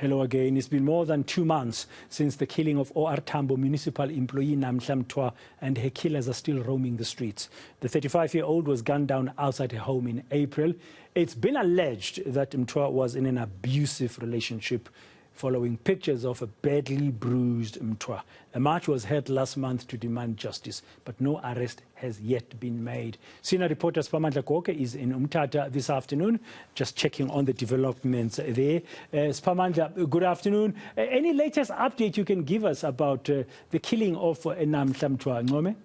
Hello again. It's been more than 2 months since the killing of OR Tambo municipal employee Namhla Mtwa, and her killers are still roaming the streets. The 35-year-old was gunned down outside her home in April. It's been alleged that Mtwa was in an abusive relationship, following pictures of a badly bruised Mtwa. A march was held last month to demand justice, but no arrest has yet been made. Senior reporter Siphamandla Goge is in Mthatha this afternoon, just checking on the developments there. Siphamandla, good afternoon. Any latest update you can give us about the killing of Namhla Mtwa, Ncome?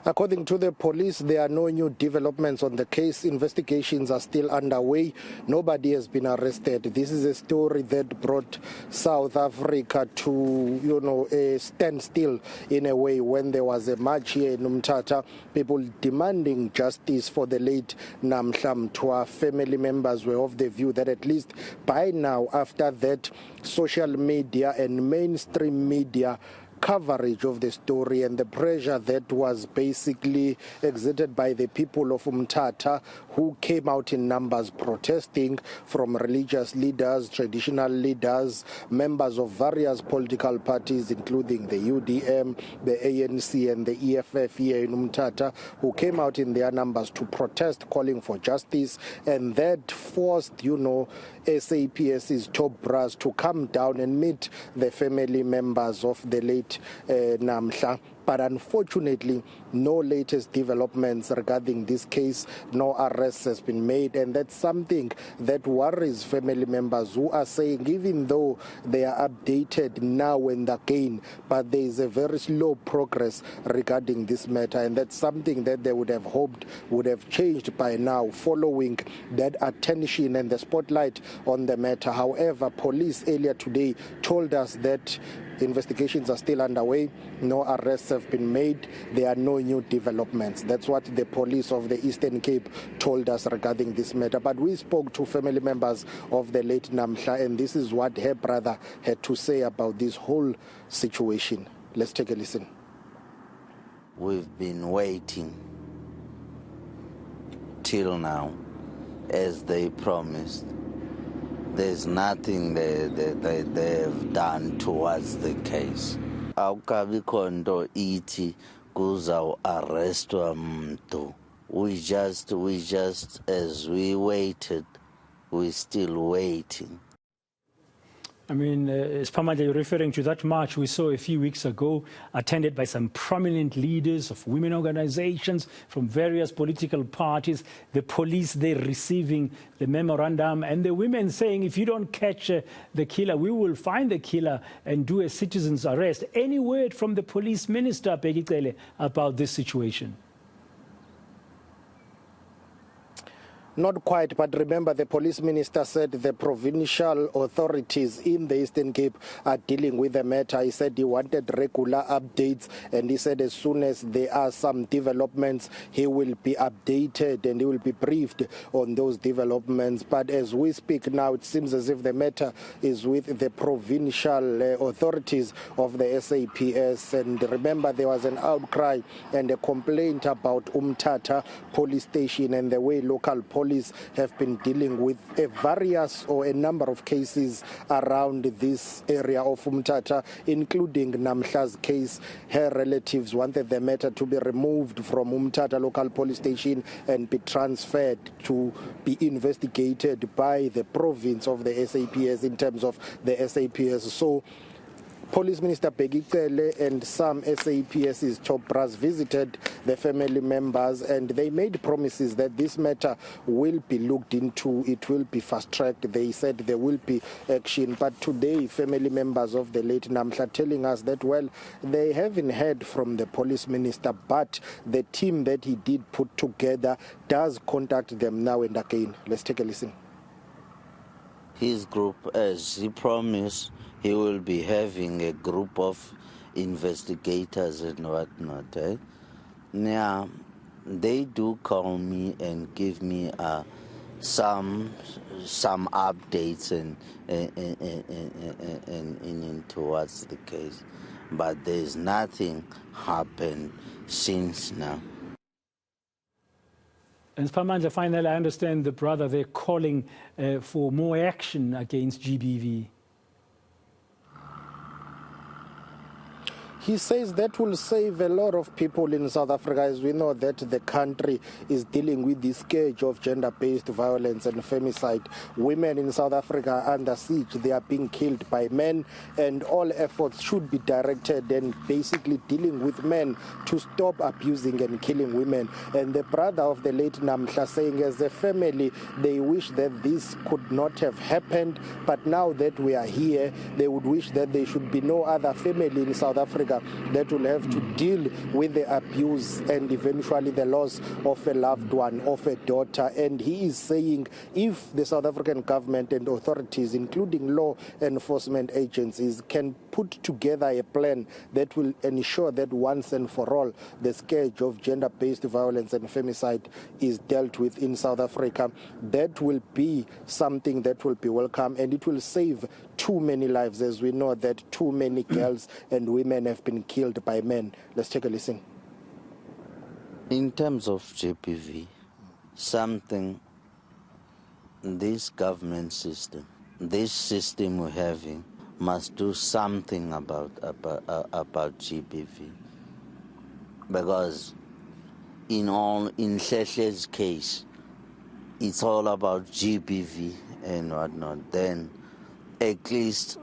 According to the police, there are no new developments on the case. Investigations are still underway. Nobody has been arrested. This is a story that brought South Africa to, a standstill in a way when there was a march here in Mthatha, people demanding justice for the late Namhla Mtwa. Family members were of the view that at least by now, after that, social media and mainstream media coverage of the story and the pressure that was basically exerted by the people of Mthatha, who came out in numbers protesting, from religious leaders, traditional leaders, members of various political parties, including the UDM, the ANC and the EFF here in Mthatha, who came out in their numbers to protest, calling for justice, and that forced, SAPS's top brass to come down and meet the family members of the late Namhla. But unfortunately, no latest developments regarding this case, no arrests has been made, and that's something that worries family members who are saying, even though they are updated now and again, but there is a very slow progress regarding this matter, and that's something that they would have hoped would have changed by now, following that attention and the spotlight on the matter. However, police earlier today told us that investigations are still underway, no arrests have been made, there are no new developments. That's what the police of the Eastern Cape told us regarding this matter. But we spoke to family members of the late Namhla, and this is what her brother had to say about this whole situation. Let's take a listen. We've been waiting till now, as they promised. There's nothing they have done towards the case. Awukabikho nto ithi kuzawuarrestwa muntu. We just, as we waited, we're still waiting. I mean, Siphamandla, you're referring to that march we saw a few weeks ago, attended by some prominent leaders of women organizations from various political parties, the police there receiving the memorandum, and the women saying, if you don't catch the killer, we will find the killer and do a citizen's arrest. Any word from the police minister, Pegicele, about this situation? Not quite, but remember the police minister said the provincial authorities in the Eastern Cape are dealing with the matter. He said he wanted regular updates, and he said as soon as there are some developments, he will be updated and he will be briefed on those developments. But as we speak now, it seems as if the matter is with the provincial authorities of the SAPS. And remember, there was an outcry and a complaint about Mthatha police station and the way local police have been dealing with a number of cases around this area of Mthatha, including Namhla's case. Her relatives wanted the matter to be removed from Mthatha local police station and be transferred to be investigated by the province of the SAPS in terms of the SAPS. So Police Minister Pegicele and some SAPS's top brass visited the family members, and they made promises that this matter will be looked into, it will be fast-tracked. They said there will be action. But today, family members of the late Namhla telling us that, well, they haven't heard from the police minister, but the team that he did put together does contact them now and again. Let's take a listen. His group, as he promised, he will be having a group of investigators and whatnot. Now, they do call me and give me some updates and towards the case, but there's nothing happened since now. And Siphamandla, finally, I understand the brother, they're calling for more action against GBV. He says that will save a lot of people in South Africa, as we know that the country is dealing with this scourge of gender-based violence and femicide. Women in South Africa are under siege. They are being killed by men, and all efforts should be directed and basically dealing with men to stop abusing and killing women. And the brother of the late Namhla saying, as a family, they wish that this could not have happened, but now that we are here, they would wish that there should be no other family in South Africa that will have to deal with the abuse and eventually the loss of a loved one, of a daughter. And he is saying if the South African government and authorities, including law enforcement agencies, can put together a plan that will ensure that once and for all the scourge of gender-based violence and femicide is dealt with in South Africa, that will be something that will be welcome, and it will save too many lives, as we know that too many girls and women have been killed by men. Let's take a listen. In terms of GBV, something, this government system, this system we're having, must do something about GBV, because in Hlehle's case, it's all about GBV and whatnot. Then at least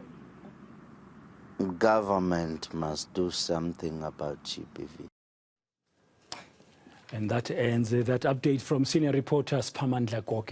government must do something about GBV. And that ends that update from senior reporter Siphamandla Goge.